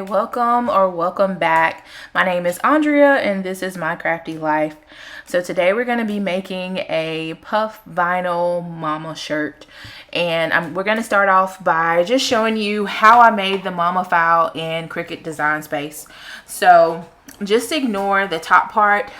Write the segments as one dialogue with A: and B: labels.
A: welcome or welcome back. My name is Andrea and this is My Crafty Life. So today we're going to be making a puff vinyl mama shirt, and we're going to start off by just showing you how I made the mama file in Cricut Design Space. So just ignore the top part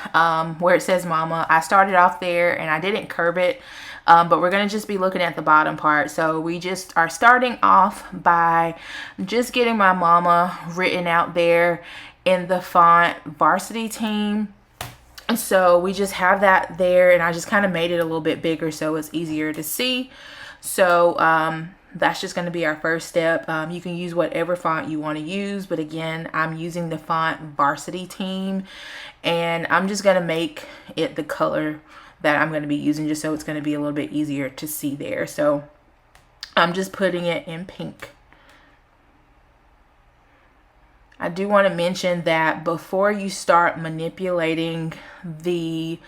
A: where it says mama. I started off there and I didn't curve it. But we're going to just be looking at the bottom part. So we just are starting off by just getting my mama written out there in the font Varsity Team. So we just have that there, and I just kind of made it a little bit bigger so it's easier to see. So that's just going to be our first step. You can use whatever font you want to use, but again, I'm using the font Varsity Team, and I'm just going to make it the color that I'm going to be using, just so it's going to be a little bit easier to see there. So I'm just putting it in pink. I do want to mention that before you start manipulating the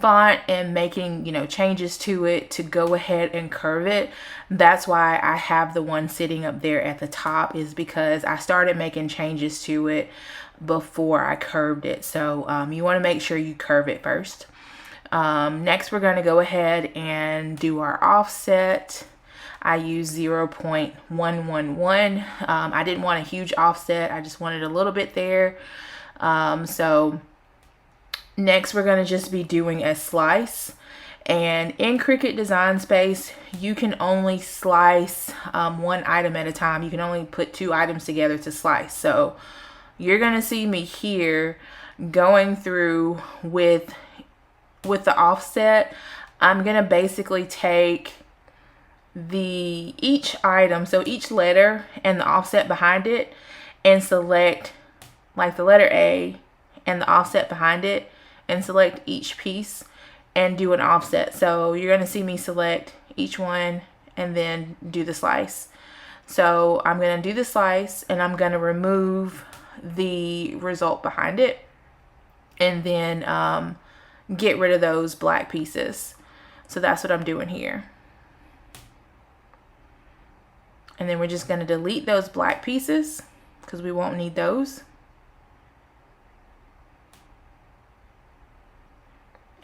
A: font and making, changes to it, to go ahead and curve it. That's why I have the one sitting up there at the top, is because I started making changes to it before I curved it. So you want to make sure you curve it first. Next, we're going to go ahead and do our offset. I use 0.111. I didn't want a huge offset. I just wanted a little bit there. So next, we're going to just be doing a slice. And in Cricut Design Space, you can only slice one item at a time. You can only put two items together to slice. So you're going to see me here going through with the offset. I'm gonna basically take each item, so each letter and the offset behind it, and select like the letter A and the offset behind it, and select each piece and do an offset. So you're gonna see me select each one and then do the slice. So I'm gonna do the slice and I'm gonna remove the result behind it, and then get rid of those black pieces. So that's what I'm doing here. And then we're just going to delete those black pieces because we won't need those.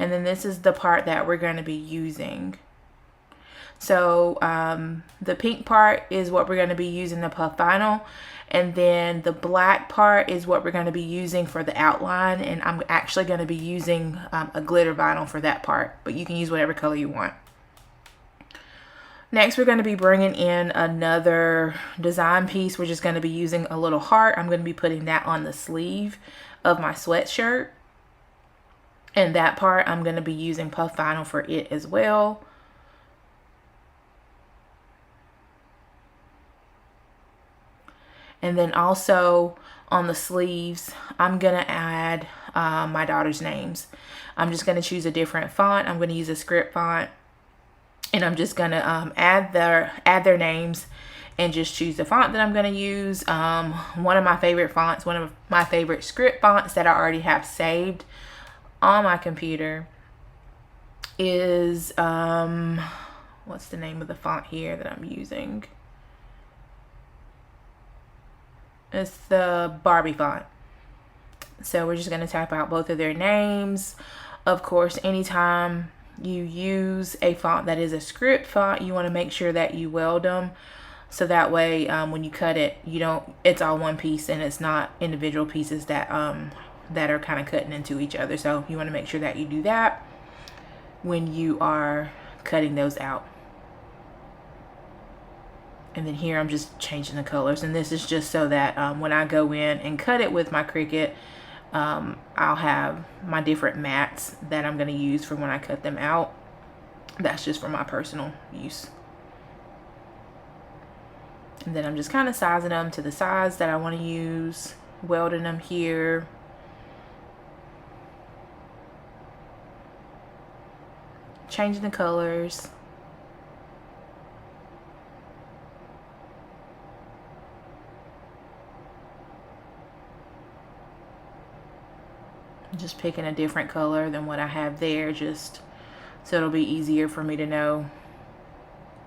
A: And then this is the part that we're going to be using. So the pink part is what we're going to be using the puff vinyl, and then the black part is what we're going to be using for the outline, and I'm actually going to be using a glitter vinyl for that part, but you can use whatever color you want. Next, we're going to be bringing in another design piece. We're just going to be using a little heart. I'm going to be putting that on the sleeve of my sweatshirt, and that part I'm going to be using puff vinyl for it as well. And then also on the sleeves, I'm going to add my daughter's names. I'm just going to choose a different font. I'm going to use a script font. And I'm just going to add their names and just choose the font that I'm going to use. One of my favorite fonts, one of my favorite script fonts that I already have saved on my computer is, what's the name of the font here that I'm using? It's the Barbie font. So we're just going to type out both of their names. Of course, anytime you use a font that is a script font, you want to make sure that you weld them. So that way, when you cut it, it's all one piece and it's not individual pieces that are kind of cutting into each other. So you want to make sure that you do that when you are cutting those out. And then here I'm just changing the colors, and this is just so that when I go in and cut it with my Cricut, I'll have my different mats that I'm going to use for when I cut them out. That's just for my personal use. And then I'm just kind of sizing them to the size that I want to use, welding them here. Changing the colors. Just picking a different color than what I have there, just so it'll be easier for me to know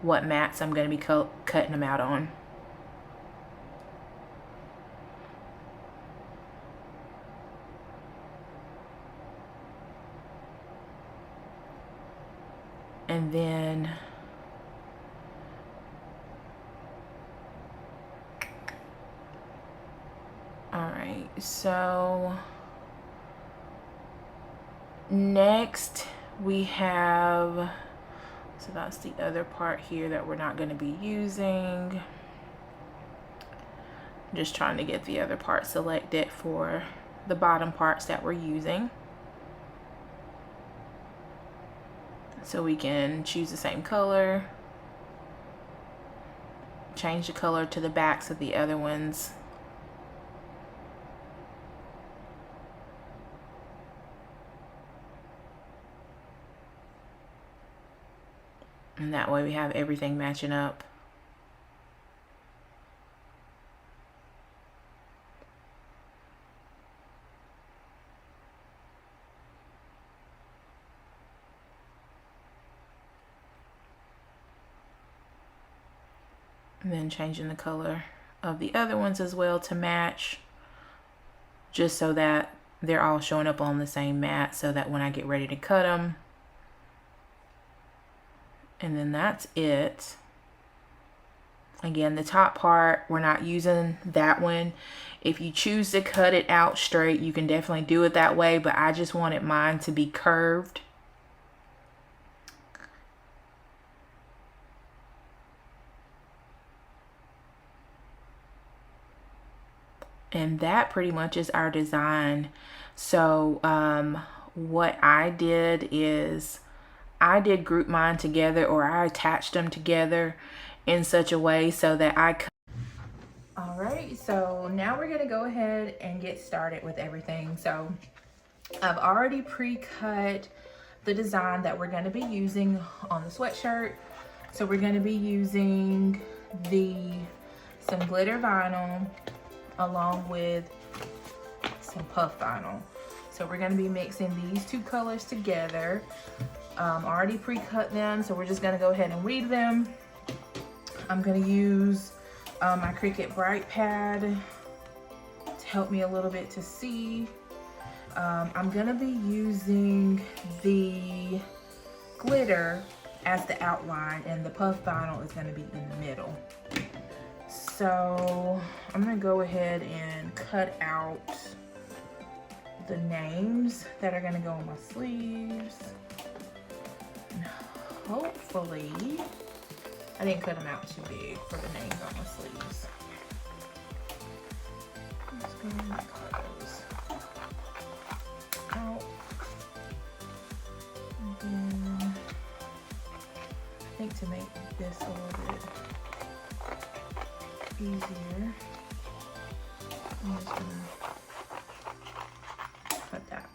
A: what mats I'm going to be cutting them out on. And then all right, so next we have, so that's the other part here that we're not going to be using. I'm just trying to get the other part selected for the bottom parts that we're using, so we can choose the same color, change the color to the backs of the other ones. And that way we have everything matching up. And then changing the color of the other ones as well to match, just so that they're all showing up on the same mat, so that when I get ready to cut them. And then that's it. Again, the top part, we're not using that one. If you choose to cut it out straight, you can definitely do it that way, but I just wanted mine to be curved. And that pretty much is our design. So what I did is I did group mine together, or I attached them together in such a way so that I could. All right, so now we're gonna go ahead and get started with everything. So I've already pre-cut the design that we're gonna be using on the sweatshirt. So we're gonna be using some glitter vinyl along with some puff vinyl. So we're gonna be mixing these two colors together. Already pre-cut them, so we're just gonna go ahead and weave them. I'm gonna use my Cricut Bright Pad to help me a little bit to see. I'm gonna be using the glitter as the outline, and the puff vinyl is gonna be in the middle. So I'm gonna go ahead and cut out the names that are gonna go on my sleeves. And hopefully, I didn't cut them out too big for the names on my sleeves. I'm just gonna cut those out. And then I think to make this a little bit easier, I'm just gonna cut that.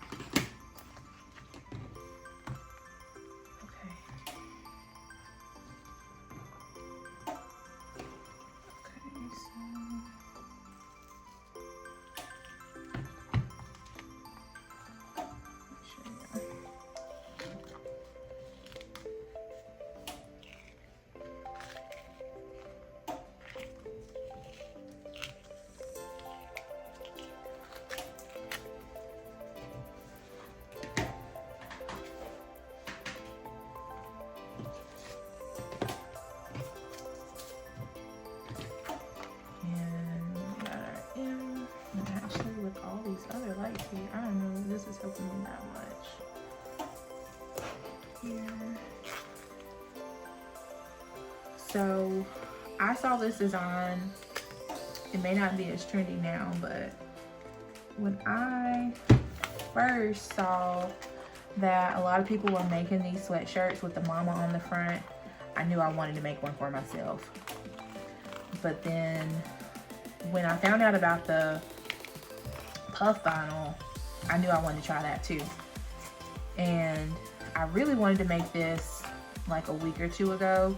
A: Other lights here. I don't know if this is helping me that much. Here. So I saw this design. It may not be as trendy now, but when I first saw that a lot of people were making these sweatshirts with the mama on the front, I knew I wanted to make one for myself. But then when I found out about the puff vinyl, I knew I wanted to try that too. And I really wanted to make this like a week or two ago,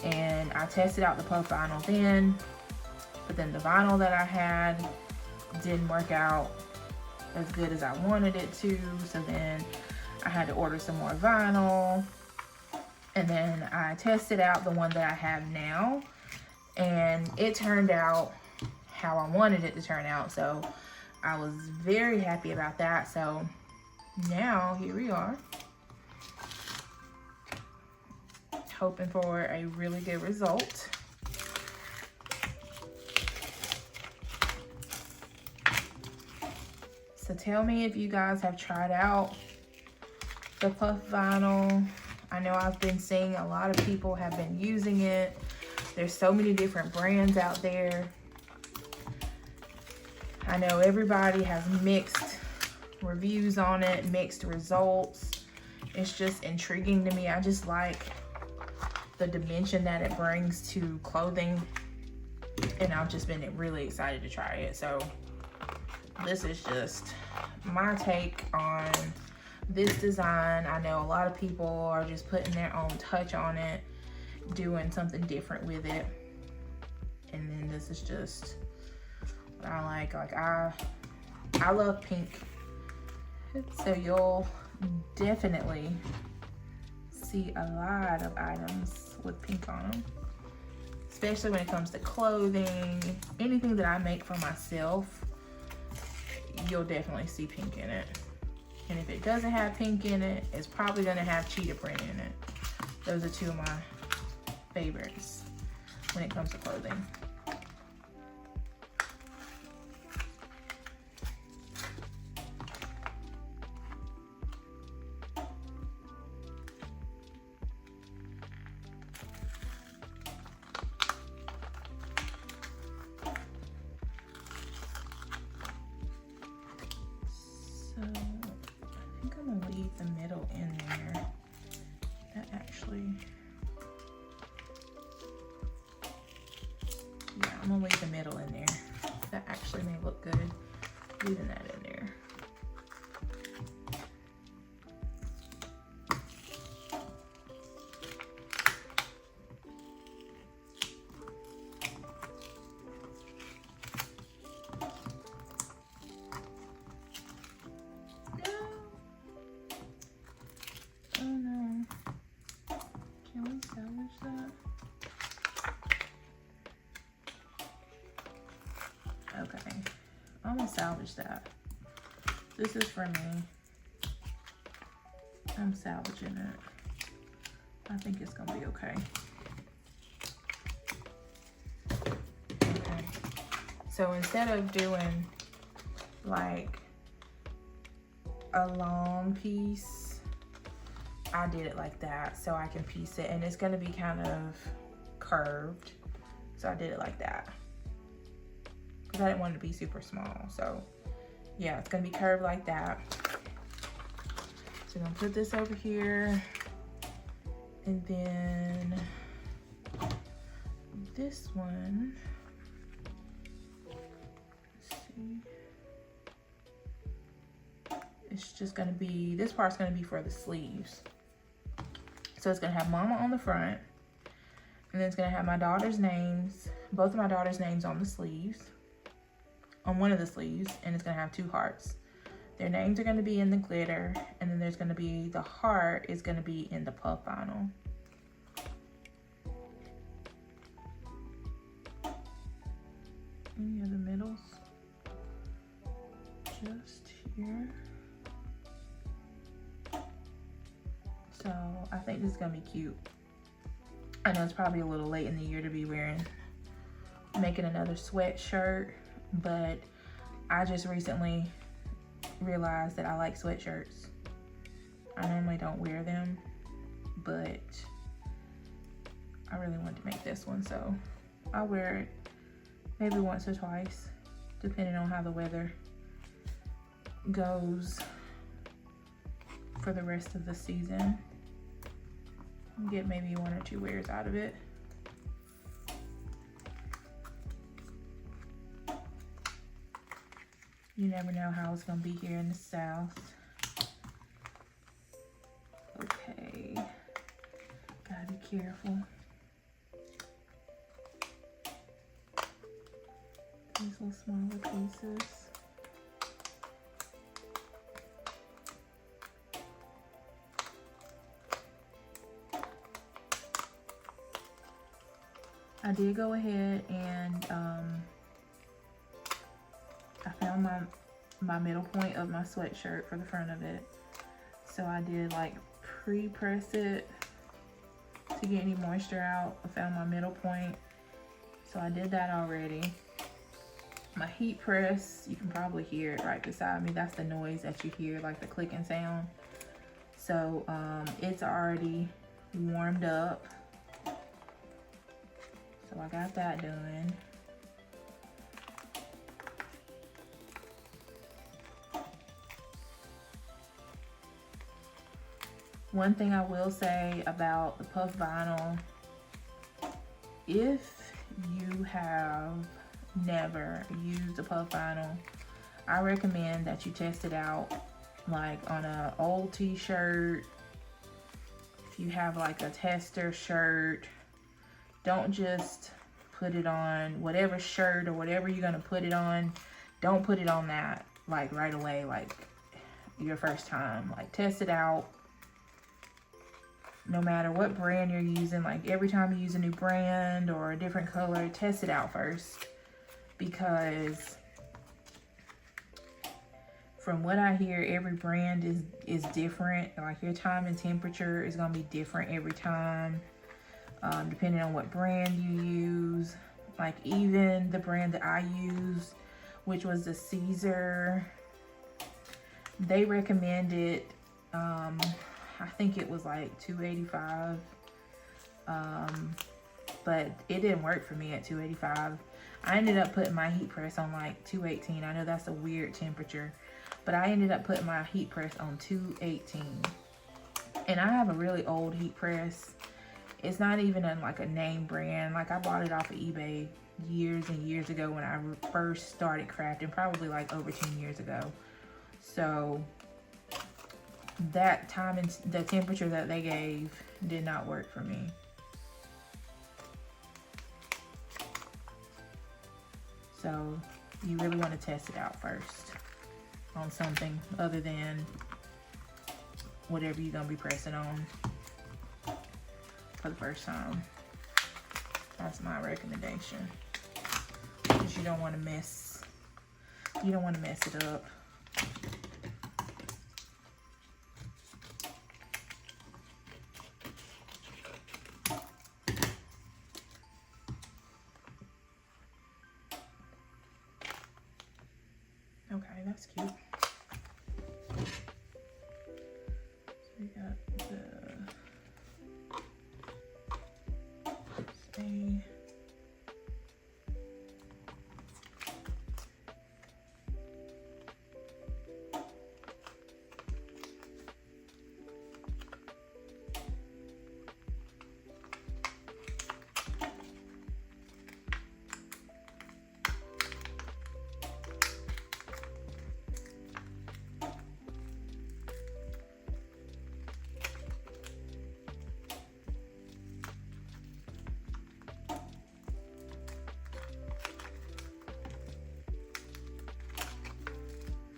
A: and I tested out the puff vinyl then, but then the vinyl that I had didn't work out as good as I wanted it to, so then I had to order some more vinyl, and then I tested out the one that I have now, and it turned out how I wanted it to turn out. So I was very happy about that. So now here we are. hoping for a really good result. So tell me if you guys have tried out the puff vinyl. I know I've been seeing a lot of people have been using it. There's so many different brands out there. I know everybody has mixed reviews on it, mixed results. It's just intriguing to me. I just like the dimension that it brings to clothing, and I've just been really excited to try it. So this is just my take on this design. I know a lot of people are just putting their own touch on it, doing something different with it. And then this is just what I like. Like I love pink. So you'll definitely see a lot of items with pink on them, especially when it comes to clothing. Anything that I make for myself, you'll definitely see pink in it. And if it doesn't have pink in it, it's probably gonna have cheetah print in it. Those are two of my favorites when it comes to clothing. So I think I'm gonna leave the middle in there. That actually, yeah, I'm gonna leave the middle in there. That actually may look good, leaving that in there. Okay, I'm gonna salvage that. This is for me. I'm salvaging it. I think it's gonna be okay. Okay, so instead of doing like a long piece, I did it like that so I can piece it, and it's gonna be kind of curved. So I did it like that, because I didn't want it to be super small. So yeah, it's gonna be curved like that. So I'm gonna put this over here, and then this one, let's see, it's just gonna be, this part's gonna be for the sleeves. So it's gonna have mama on the front, and then it's gonna have my daughter's names, both of my daughter's names on the sleeves, on one of the sleeves, and it's gonna have two hearts. Their names are gonna be in the glitter, and then there's gonna be, the heart is gonna be in the puff vinyl. Any other middles? Just here. So I think this is gonna be cute. I know it's probably a little late in the year to be making another sweatshirt, but I just recently realized that I like sweatshirts. I normally don't wear them, but I really wanted to make this one, so I'll wear it maybe once or twice, depending on how the weather goes for the rest of the season. Get maybe one or two wears out of it. You never know how it's gonna be here in the South. Okay, gotta be careful. These little smaller pieces. I did go ahead and I found my middle point of my sweatshirt for the front of it. So I did like pre-press it to get any moisture out. I found my middle point, so I did that already. My heat press, you can probably hear it right beside me. That's the noise that you hear, like the clicking sound. So it's already warmed up. So I got that done. One thing I will say about the puff vinyl, if you have never used a puff vinyl, I recommend that you test it out like on an old t-shirt. If you have like a tester shirt, don't just put it on whatever shirt or whatever you're gonna put it on. Don't put it on that like right away, like your first time. Like test it out. No matter what brand you're using, like every time you use a new brand or a different color, test it out first. Because from what I hear, every brand is different. Like your time and temperature is gonna be different every time, depending on what brand you use. Like even the brand that I used, which was the Caesar, they recommended, I think it was like $285, but it didn't work for me at $285. I ended up putting my heat press on like $218. I know that's a weird temperature, but I ended up putting my heat press on $218. And I have a really old heat press. It's not even like a name brand. Like I bought it off of eBay years and years ago when I first started crafting, probably like over 10 years ago. So that time and the temperature that they gave did not work for me. So you really want to test it out first on something other than whatever you're gonna be pressing on for the first time. That's my recommendation, because you don't want to mess it up. Okay, that's cute. So we got the stay.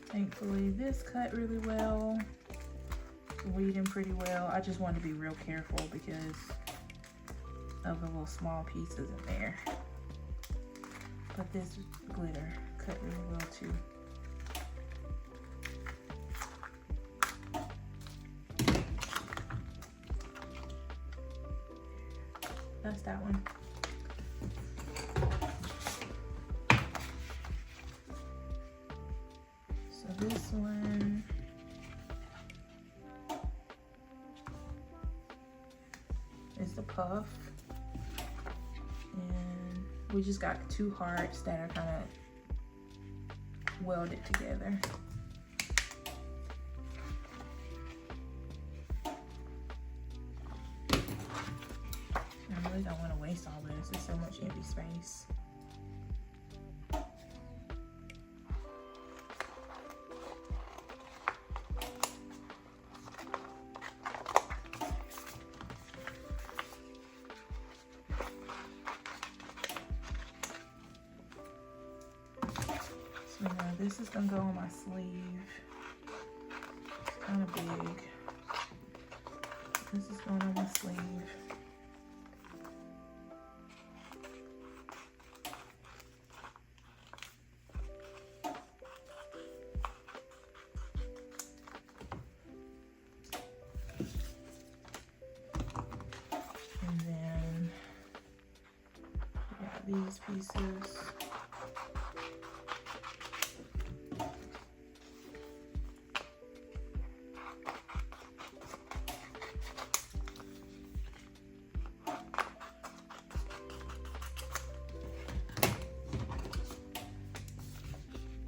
A: Thankfully, this cut really well, weeding pretty well. I just wanted to be real careful because of the little small pieces in there. But this glitter cut really well too. That's that one. This one is the puff, and we just got two hearts that are kind of welded together. I really don't want to waste all this. There's so much empty space. This is gonna go on my sleeve. It's kind of big. This is going on my sleeve. And these pieces.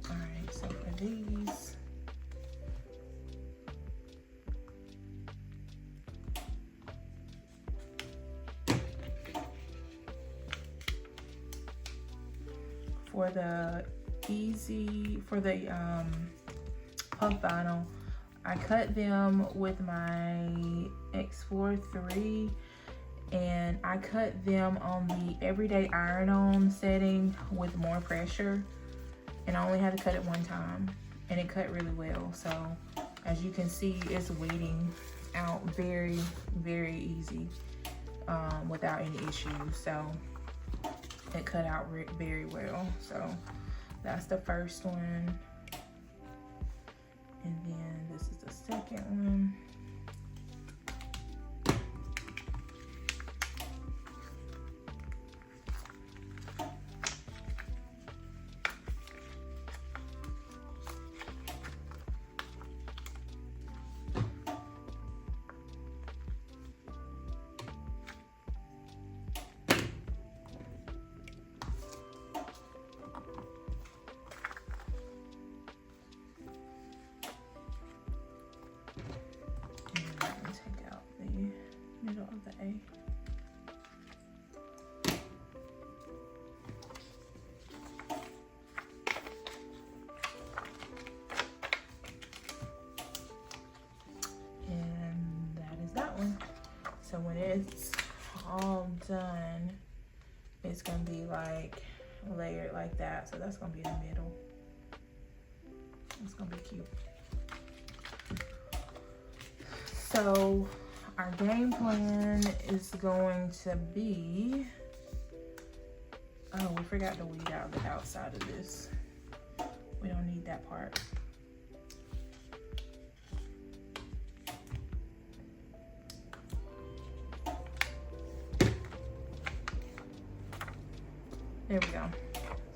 A: Alright, so for these, for the puff vinyl, I cut them with my X43, and I cut them on the everyday iron-on setting with more pressure, and I only had to cut it one time, and it cut really well. So as you can see, it's weeding out very, very easy without any issues. So it cut out very well. So that's the first one. And then this is the second one. Middle of the A. And that is that one. So when it's all done, it's gonna be like layered like that. So that's gonna be in the middle. It's gonna be cute. So our game plan is going to be, oh, we forgot to weed out the outside of this. We don't need that part. There we go.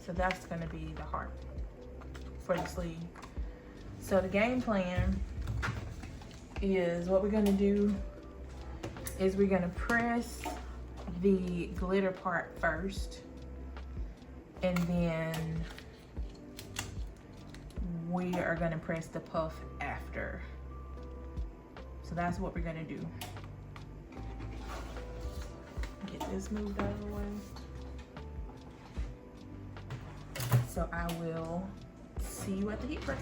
A: So that's gonna be the heart for the sleeve. So the game plan is, what we're gonna do is we're gonna press the glitter part first, and then we are gonna press the puff after. So that's what we're gonna do. Get this moved out of the way. So I will see you at the heat press.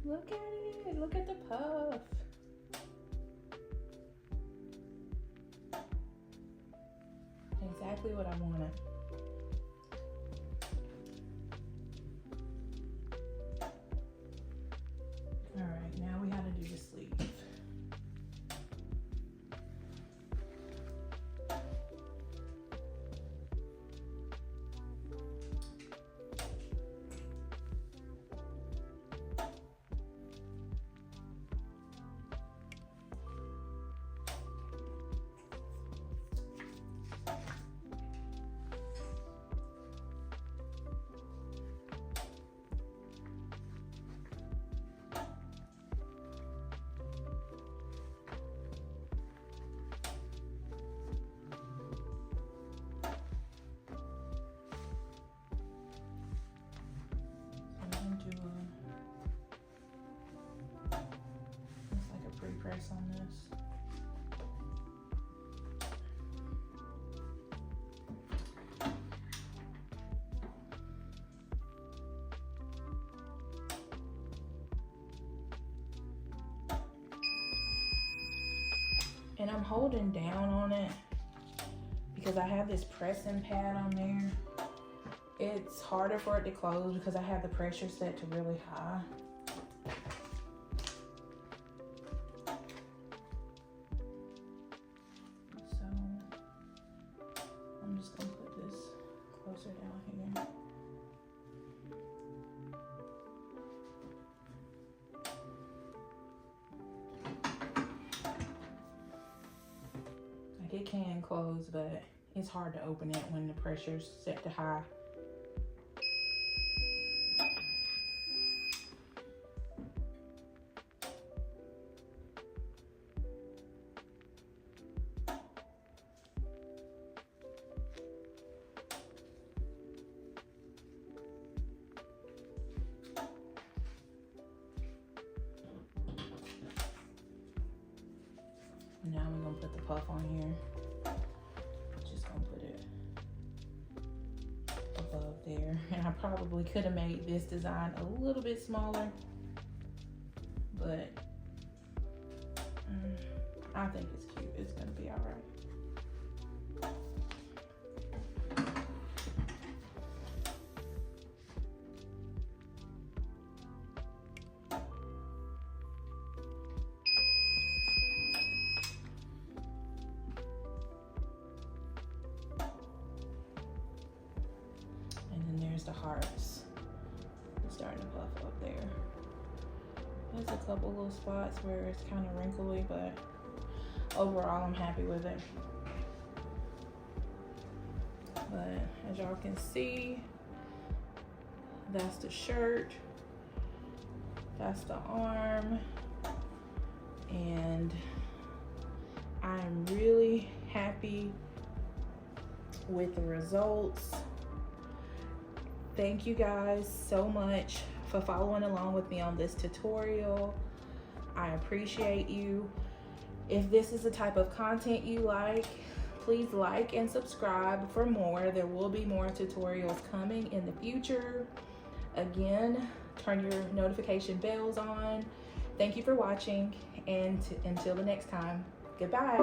A: Look at it, look at the puff. Exactly what I wanted. All right, now we gotta do the sleeve. press on this. And I'm holding down on it because I have this pressing pad on there. It's harder for it to close because I have the pressure set to really high. So I'm just gonna put this closer down here. Like, it can close, but it's hard to open it when the pressure's set to high. Now we're gonna put the puff on here. Just gonna put it above there. And I probably could have made this design a little bit smaller, but I think it's cute. It's gonna be all right. There's the hearts. It's starting to puff up there. There's a couple little spots where it's kind of wrinkly, but overall I'm happy with it. But as y'all can see, that's the shirt, that's the arm, and I'm really happy with the results. Thank you guys so much for following along with me on this tutorial. I appreciate you. If this is the type of content you like, please like and subscribe for more. There will be more tutorials coming in the future. Again, turn your notification bells on. Thank you for watching, and until the next time, goodbye.